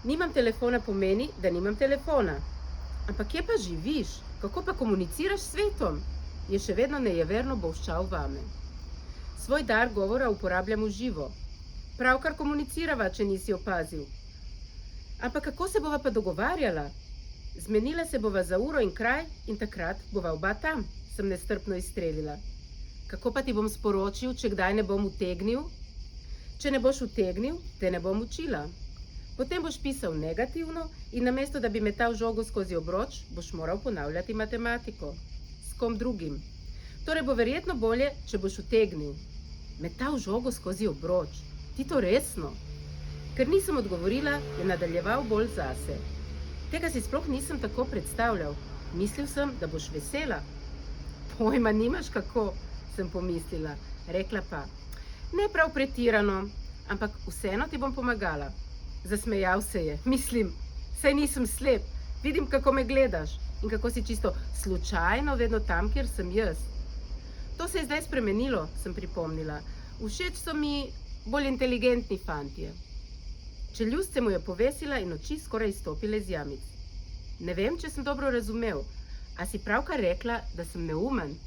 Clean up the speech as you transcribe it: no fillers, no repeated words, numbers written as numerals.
Nimam telefona pomeni, da nimam telefona. Ampak kje pa živiš? Kako pa komuniciraš s svetom? Je še vedno nejeverno bolščal vame. Svoj dar govora uporabljam v živo. Pravkar komunicirava, če nisi opazil. Ampak kako se bova pa dogovarjala? Zmenila se bova za uro in kraj in takrat bova oba tam, sem nestrpno izstrelila. Kako pa ti bom sporočil, če kdaj ne bom utegnil? Če ne boš utegnil, te ne bom učila. Potem boš pisal negativno in namesto, da bi metal žogo skozi obroč, boš moral ponavljati matematiko. S kom drugim. Torej bo verjetno bolje, če boš utegnil. Metal žogo skozi obroč. Ti to resno? Ker nisem odgovorila, je nadaljeval bolj zase. Tega si sploh nisem tako predstavljal. Mislil sem, da boš vesela. Pojma nimaš kako, sem pomislila. Rekla pa, ne prav pretirano, ampak vseeno ti bom pomagala. Zasmejal se je. Mislim, saj nisem slep. Vidim, kako me gledaš in kako si čisto slučajno vedno tam, kjer sem jaz. To se je zdaj spremenilo, sem pripomnila. Všeč so mi bolj inteligentni fantje. Čeljust se mu je povesila in oči skoraj izstopile iz jamic. Ne vem, če sem dobro razumel. A si pravkar rekla, da sem neumen?